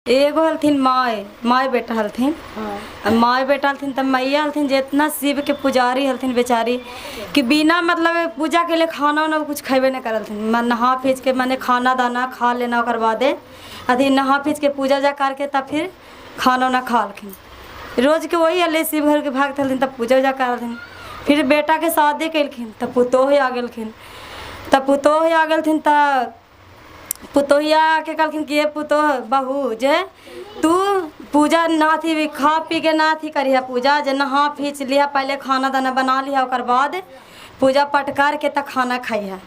एगो हलथिन माय बेटा हलथिन। माय बेटा हलथिन तब मैया हलथिन जितना शिव के पुजारी हलथिन बेचारी कि बिना मतलब पूजा के लिए खाना उना कुछ खेबे नहीं करलथिन। मैं नहा फीच के मैंने खाना दाना खा लेना ओकर बादे अथी नहा फीच के पूजा जा करके तब फिर खाना उना खा लखिन। रोज के वही अले शिव घर के भागत हलथिन तब पूजा उजा करलथिन। फिर बेटा के शादी कैलखिन तब पुतोह आ गेलखिन। तब पुतोह आ गेलथिन तब पुतोहिया के कहलखिन कि पुतोह बहू जे तू पूजा ना थी खा पी के ना थी करिया पूजा जे नहा फीच लिया पहले खाना दाना बना लिया ओकर बाद पूजा पट कर के तब खाना खाइया।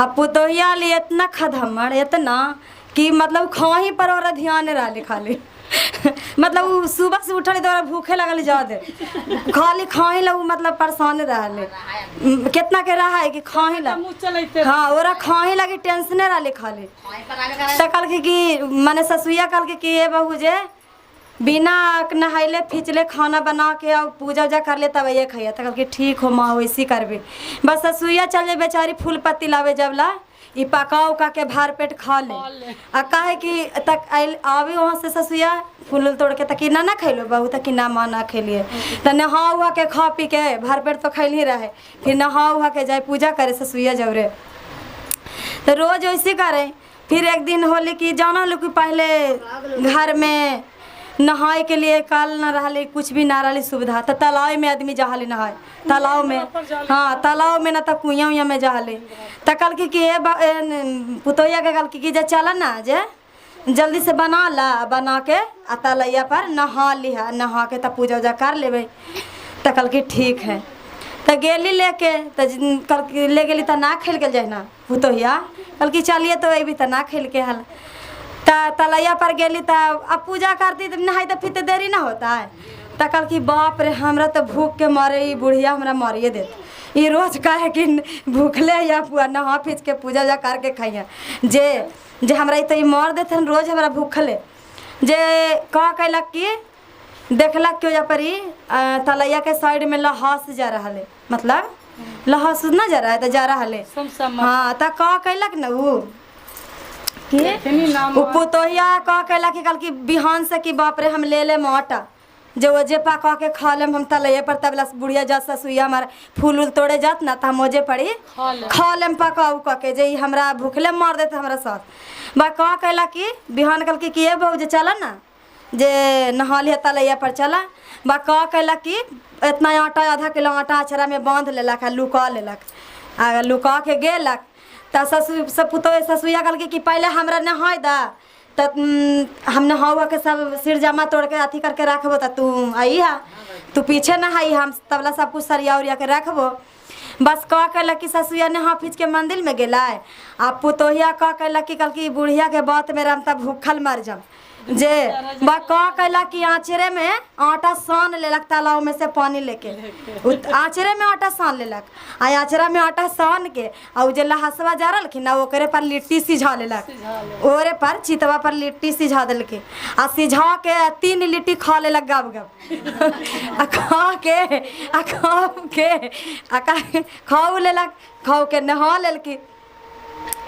अब पुतोहिया लिए इतना खधमड़ इतना कि मतलब खाही पर और ध्यान रहा खाली मतलब वो सुबह से उठल तो भूखे लगल ज्यादा खाली खाही लग मतलब परेशान रहले कितना के रहा है कि खाही लग। हाँ ओरा खाही लगी टेंशन रहले खाली। तो कल कि माने ससुइया कल कि ये बहू जे बिना नहाइले फिचले खाना बना के और पूजा उजा कर ले तब ये खाइए। तो कल कि ठीक हो माँ वैसी करबे। बस ससुइया चल जाए बेचारी फूल पत्ती लावे जब ला ई पका उका के भार पेट खा ले आ कहे कि तक आवे वहाँ से ससुइया फूल तोड़ के तक ना ना खैलो बहू तक ना माँ ना खेलिए तो नहा उहा के खा पी के भार पेट तो खैल ही रहे। फिर नहा उहा के जाए पूजा करे ससुइया जवरे तो रोज वैसे करे। फिर एक दिन होली कि जाना लो कि पहले घर में नहाए के लिए कल न रहा कुछ भी ना रही सुविधा तो तालाब में आदमी जहाले नहाए तालाब में। हाँ तालाब में ना तो कुइया उइया में जहाले तो कल कि पुतोहिया के कल कि जे चला ना जे जल्दी से बना ला बना के आ तलैया पर नहा लिहा नहा के तब पूजा उजा कर लेवे। तो कल कि ठीक है तो गेली लेके तो कल ले गेली तो ना खेल के जाए ना पुतोहिया कल कि चलिए तो अभी तो ना खेल के हल तलैया पर गेली तो अब पूजा करती तो नहाई तो फिर तो देरी ना होता है। तो कल कि बाप रे हमरा तो भूख के मारे ये बुढ़िया हमरा मारिए देते ये रोज कहे कि भूखले या नहा फीच के पूजा उजा करके खाइए जे हमरा तो ये मार देते रोज हमरा भूखले जे कह कैलक कि देखलक कि पर तलैया के साइड में लहास जा रहा है मतलब लहास ना जा रहा है तो जा रहा है। हाँ तो कह कैलक न वो पुतोहिया कह कैला कि कल की बिहान से कि बाप रे हम ले आटा जो वजे पका के खा लेम हम तलैया पर तबला बुढ़िया जा ससुइया हमारा फूल उल तोड़े जात ना तो हम ओजे पड़ी खा लेम पका उका के जे हमरा भूखले मार देते हमरा साथ बा कह कैला कि बिहान कल की ये बहू जे चला ना जे नहा लिया तलैया पर चला बा कह कैला कि इतना आटा आधा किलो आटा अचरा में बांध लेलक लुका लेलक आ लुका के गेलक। तो सब ससुइया कल कि पहले हमरा नहाय दा तो हम नहा हुआ के सब सिर जामा तोड़ के अथी करके रखबो तो तू आई हा तू पीछे नहाई हम तबला सब कुछ सरिया उरिया के रखबो। बस कह कैलक कि ससुइया नहा फीच के मंदिर में गेला आ पुतोहिया कह कैलक कि कल की बुढ़िया के बात में हम तब भूखल मर जाम जे बा कह कैला कि आँचरे में आटा सान लेलक तालाब में से पानी लेके आँचरे में आटा सान लेलक आ आँचरा में आटा सान के और जे लहसवा जा रखिन ना ओकरे पर लिट्टी सिझा लेलक ओरे पर चितवा पर लिट्टी सिझा दिलके आ सिझा के 3 लिट्टी खा लेलक गब गब आ खाऊ लेलक खाऊ के नहा लेलकी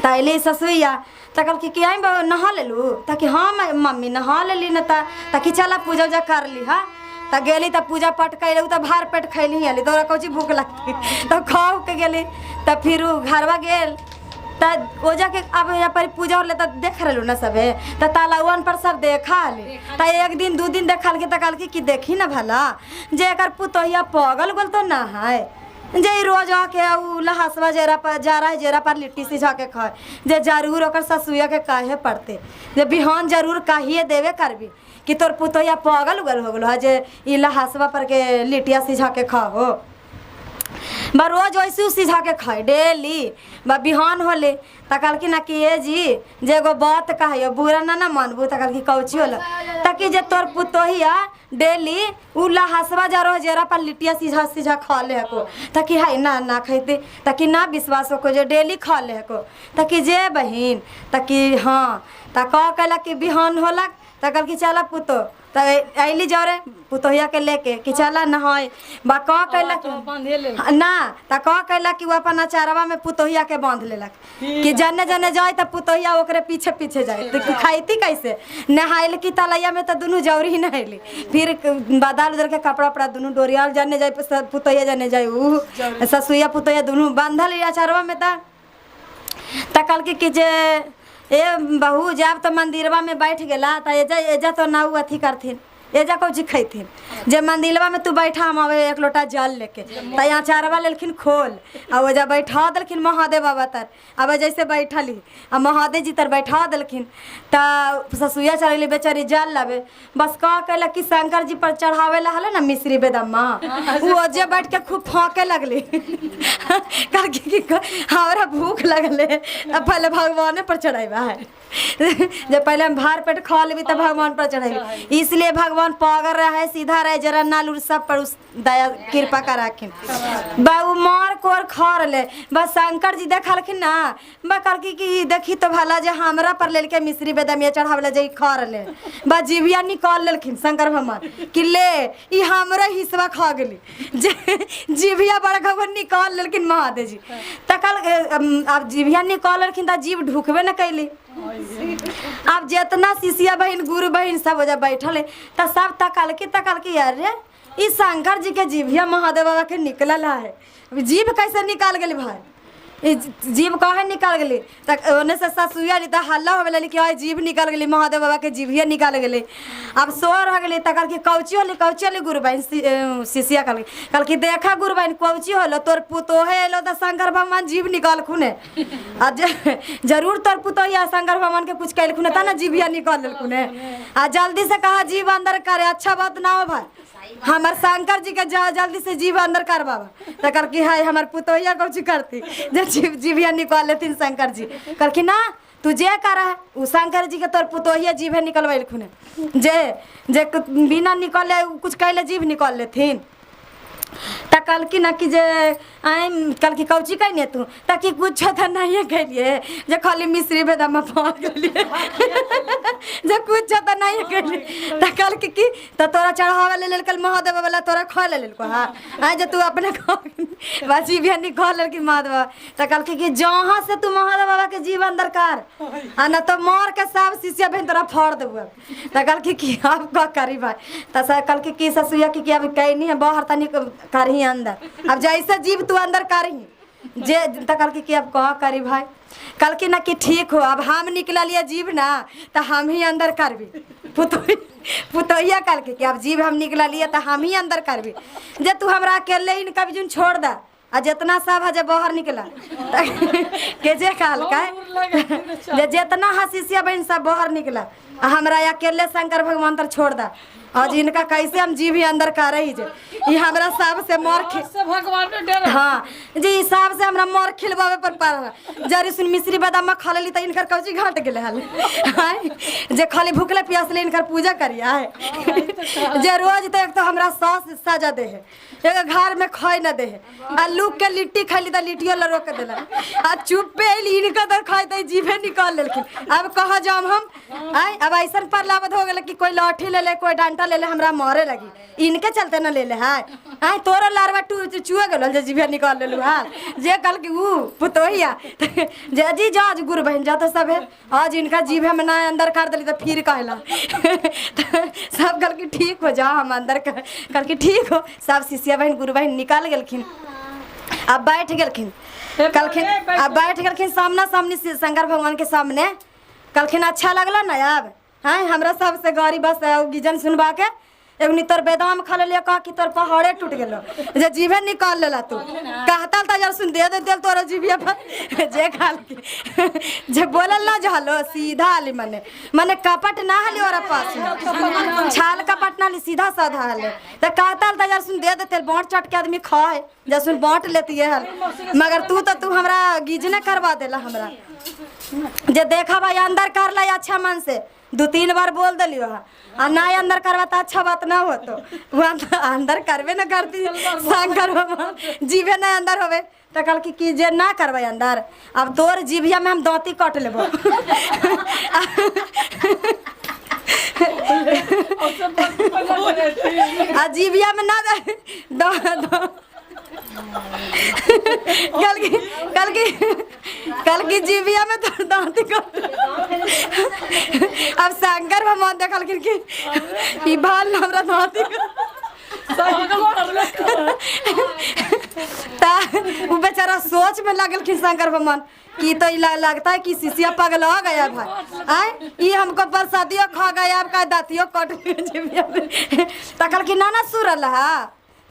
तैली ससुइया तो कल कि आई नहा ले लू ताकि हाँ मम्मी नहा लेली न ताकि चला पूजा उजा कर ली। हाँ तो गेली तो पूजा पाठ कैल तो भार पेट खैली अली तो कौची भूख लगती तो खाओ के गेली तो फिर घरवा गेल तो ओजा के अब यहाँ पर पूजा होले तो देख रहे ना सबे तो तालावन पर सब देखा ली तो एक दिन 2 दिन देखल के तो कल कि देखी ना भला जे अगर पुतोहिया पगल गोल तो ना है जे रोज आके लहसवा जेरा पर जा रहा है जेरा पर लिट्टी सिझा के खाए जे जरूर ओकर ससुइया के काहे पड़ते जे बिहान जरूर काहिए देवे करबी कि तोर पुतोहिया पागल उगल हो गलो है जे ई लहसवा पर के लिट्टिया सिझा के खाओ बा रोज वैसे सिझा के खाए डेली बा बिहान होले तो कल कि ना कि ये जी जे एगो बात कहियो बुरा ना मानबू तो कल कि कौची होला ताकि जे तोर पुतोहिया डेली उ लहसवा जा रहो जेरा पर लिट्टिया सिझा सिझा खा ले को ताकि हाई ना खैते ताकि ना विश्वास हो को जे डेली खा ले को ताकि जे बहिन ताकि हाँ तो कह कैला कि बिहान होलक तो कल कि चला पुतो तो अली जौरे पुतोहिया के लेके कि चला नहाए बा कह कैलक ना त कह कैला कि वो अपन अचारवा में पुतोहिया के बांध लेलक कि जने जने जाए त पुतोहिया ओकरे पीछे पीछे जाए। तो खाइती कैसे? नहाइल की तलैया में तो दोनों जौरी नहैली, फिर बदल उधर के कपड़ा उपड़ा दोनों डोरियाल जने जाए पुतोहिया जने जाए ऊ ससुइया पुतोहिया दोनों बांधल अचारवा में त कल कि जे ए बहू जब तो मंदिरवा में बैठ गेला त एजा एजा तो ना अथी करथिन, एजा कौची खैथिन जे मंदिरवा में तू बैठा हम आवे एक लोटा जल लेके त यहाँ चारवा लेलखिन खोल आ ओजा बैठा देलखिन महादेव बाबा तर। अब जैसे बैठली आ महादेव जी तर बैठा देलखिन त ससुइया चली बेचारी जल लावे, बस कह कैलक कि शंकर जी पर चढ़ावे ला हले ना मिश्री बेदम्मा वो ओजे बैठ के खूब फाँके लगली कह कि हमरा भूख लगले पहले भगवाने पर चढ़ावा है जब पहले हम भार पेट खा लेबी तब भगवान पर चढ़ेबी, इसलिए भगवान पागर रहे सीधा रहे जरा नालूर सब पर उस दया कृपा कर रखिन। बाबू मार कोर खा ले बस शंकर जी देखलखिन ना बकल कि देखी तो भला जे हमरा पर लेल के मिश्री बेदमिया चढ़ावले जे खा ले बस जीविया निकाल लेलखिन शंकर भगवान कि ले ई हमरे हिस्सा खा गेली जे जीविया बड़ भगवान निकाल लेलखिन महादेव जी तकल। अब जीविया निकाल लेलखिन त जीव ढुकबे न कैली। अब जितना शिष्या बहन गुरु बहन सब जब बैठल त सब तकल कि अरे इस शंकर जी के जीविया महादेव बाबा के निकलल है, जीव कैसे निकाल गई भाई, जीव कहे निकाल गई तक ओने से ससुइया ली हल्ला हो गई कि जीव निकल गई महादेव बाबा के जीविया निकाल गई। अब सोर हो गई तक कि कौची होली गुरु बहन शिष्या कल कि देखा गुरु बहन कौची होलो तोर पुतोहे एलो तो शंकर भगवान जीव निकाल खुने आ जरूर तोर पुतोहिया शंकर भगवान के कुछ कैल खुने था ना जीविया निकाल खुने आ जल्दी से कहा जीव अंदर करे, अच्छा बात ना हो भाई हमार शंकर जी के जल्दी से जीव अंदर कर बाबा तो कर कि हाय हमार पुतोहिया कौची करती जे जीविया निकाल लेथिन शंकर जी कर कि ना तू जे कर उ शंकर जी के तोर पुतोहिया जीव निकलवाइल खुने जे जे बिना निकले कुछ कैले जीव निकाल लेथिन त कल की ना कि जे आई कल की कौची कहने तू ताकि कुछ तो नहीं कहिए जे खाली मिश्री बेदमा पहुँच गलिए जे कुछ तो नहीं कहिए त कल की तो तोरा चढ़ावे ले कल महादेव वाला तोरा खा ले को हाँ आई जे तू अपने बाजी भी निकाल ले कि महादेव त कल की जहाँ से तू महादेव बाबा के जीव अंदर कर आ ना तो मार के सब शिष्या बहन तोरा फाड़ देबू। त कल की अब का करी भाई त कल की ससुइया की अब कहनी है बाहर तनी करही अंदर, अब जैसे जीव तू अंदर करही जे कल की अब कह करी भाई कल की ना कि ठीक हो अब हम निकल लिया जीव ना तो हम ही अंदर करबी पुतोहिया कल के अब जीव हम निकल लिया तो हम ही अंदर करबी जे तू हमरा अकेले ही कभी जुन छोड़ दा आ जितना सब है जब बाहर निकला के जे कहल का जितना हसीसिया बहन सब बाहर निकला हमरा अकेले शंकर भगवान तर छोड़ दा आज इनका कैसे हम जीव ही अंदर कर रही जे ये हमरा सब से मार भगवान ने डर हाँ जी हिसाब से हमरा मार खिलवावे पर पड़ जरी सुन मिश्री बादाम खा लेली त इनकर कौची घाट गेले हल जे खाली भूखले प्यासले इनकर पूजा करिया है जे रोज तो एक तो हमरा सास सजा दे है एक घर में खाई न दे है आ लूक के लिट्टी खाली त लिट्टियो ल रोक देला आ चुप्पे इनका तो खाई त जीवे निकाल लेलखिन। अब कहा जाम हम आई अब ऐसन पर लावत हो गेल कि कोई लाठी ले ले कोई डंडा ले ले हमरा मारे लगी इनके चलते न ले ले है आई तोरा लारवा चुए गेल जे जीवे निकाल लेलु हां जे कल कि ऊ पुतोहिया जे जी जाज गुरु बहन जा तो सब है आज इनका जीव हम ना अंदर कर देली तो फिर कहला सब कल कि ठीक हो जा हम अंदर कल कि ठीक हो सब शिष्या बहन गुरु बहन निकाल गेलखिन। अब बैठ गेलखिन कलखिन अब बैठ गेलखिन सामना सामने शंकर भगवान के सामने कलखिन अच्छा लगला ना अब हाँ हमरा सबसे गाड़ी बस गिजन सुनबा के एगनी तोर बेदाम खा ले कह कि तोर पहाड़े टूट गेलो जे जीवे निकाल लेला तू कहता त जर सुन दे दे तोरा जीविया पर जे खाल के जे बोलल ना जहलो सीधा आली मने मने कपट ना हली और पास छाल कपट ना ली सीधा साधा हले त कहता त जर सुन दे दे तेल बांट चट के आदमी खाए जसुन बांट लेती है मगर तू हमरा गिजने करवा देला हमरा जे देखा भाई अंदर कर ला अच्छा मन से 2-3 बार बोल दिली आ ना अंदर करवा तो अच्छा बात ना हो तो वहाँ अंदर करवे ना करती शंकर भगवान जीवे ना अंदर होवे तो कल की जे ना करवे अंदर अब तोर जीविया में हम दांती काट लेबो आ जीविया में ना कल की जीविया में तो दांत को अब शंकर भगवान देखल कि ई भाल हमरा दांत वो बेचारा सोच में लगल कि शंकर भगवान कि तो लगता है कि शिष्या पगल हो गया भाई आए ये हमको प्रसादियों खा गया आपका दातियों कट तकल कि ना सुर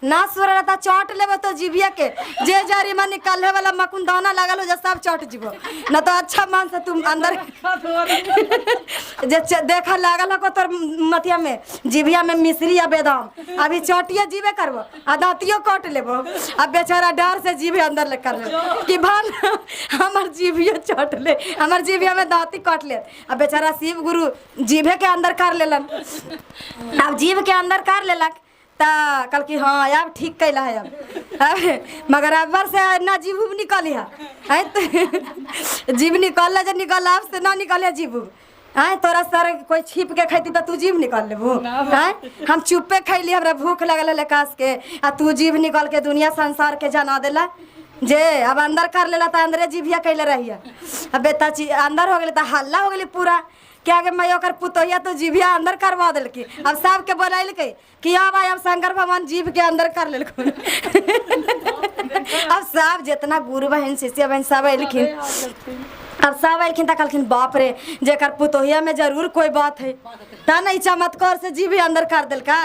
ना सुर रहता चौट लेबो तो जीविया के जे जारी में निकाले वाला मकुंदाना लगल हो जा सब चौट जीवो न तो अच्छा मान से तुम अंदर जे देखा लागल हो तोर मथिया में जीविया में मिश्री या बेदाम अभी चौटिया जीवे करबो आ दातियों कट लेबो अब बेचारा डर से जीवे अंदर ले कर ले कि भान हमर जीविया चौट ले हमर जीविया में दाती कट ले अब बेचारा शिव गुरु जीवे के अंदर कर लेलन अब जीव के अंदर कर लेलक ता कल की हाँ अब ठीक कैला है अब मगर अब से ना जीव निकली है तो जीव निकल जब निकल अब से ना निकले जीव हैं तोरा सर कोई छिप के खैती तो तू जीव निकल लेबू हैं हम चुप्पे खैली हमरा भूख लगल है कास के आ तू जीव निकल के दुनिया संसार के जना देला जे अब अंदर कर लेला तो अंदरे जीविया कैले रहिया अब बेटा अंदर हो गए तो हल्ला हो गई पूरा क्या के मैं ओकर पुतोहिया तो जीविया अंदर करवा दिलकी अब सब के बोलाइल के कि अब अब शंकर भगवान जीव के अंदर कर लेलखुन अब सब जितना गुरु बहन शिष्य बहन सब अलिखिन अब सब अलिखिन त कहलखिन बाप रे जेकर पुतोहिया में जरूर कोई बात है ता नहीं चमत्कार से जीव अंदर कर दिल का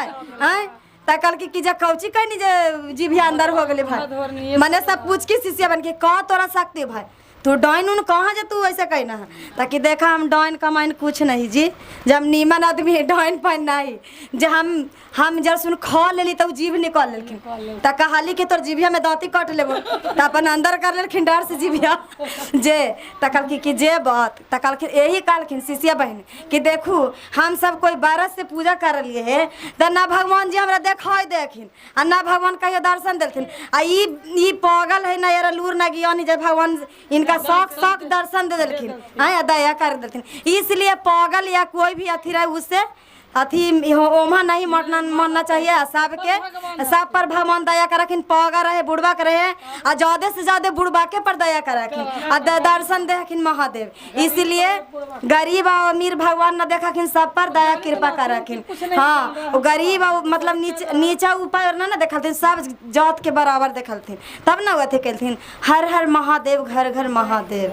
हैं तकल की जे कौची कहनी जे जीविया अंदर हो गले भाई मने सब पूछ के शिष्य बन के का तोरा सकते भाई तू डाइन उन कहाँ जे तू ऐसे कहना है ताकि देखा हम डाइन कमाइन कुछ नहीं जी जब नीमन आदमी है डाइन पाइन नहीं जे हम जब सुन खा लेली तो जीव निकाल लेलखिन त कहली कि तोर जीविया में दांती काट लेबो त अपन अंदर कर लेलखिन डर से जीविया जे तकल कि जे बात तकल यही कहलखिन शिष्य बहन कि देखू हम सब कोई बरस से पूजा कर लिए है त ना भगवान जी हमरा देखाई देखिन आ ना भगवान कहियो दर्शन देलखिन आ ई पागल है ना यार लूर ना ज्ञानी जे भगवान इनका शौक दर्शन दे दिलखिन हाँ दया कर देलखिन इसलिए पागल या कोई भी अथी रहे उससे अथी ओमा नहीं मरना चाहिए सब पर भगवान दया करखिन पागल रहे बुढ़बा के रहे आ ज्यादा से ज्यादा बुढ़बा के पर दया करखिन आ दर्शन देखिन महादेव इसलिए गरीब और अमीर भगवान न देखखिन सब पर दया कृपा करखिन हाँ गरीब मतलब नीचा ऊपर ना देखलथिन सब जात के बराबर देखलथिन तब न थे कहलथिन हर हर महादेव घर घर महादेव।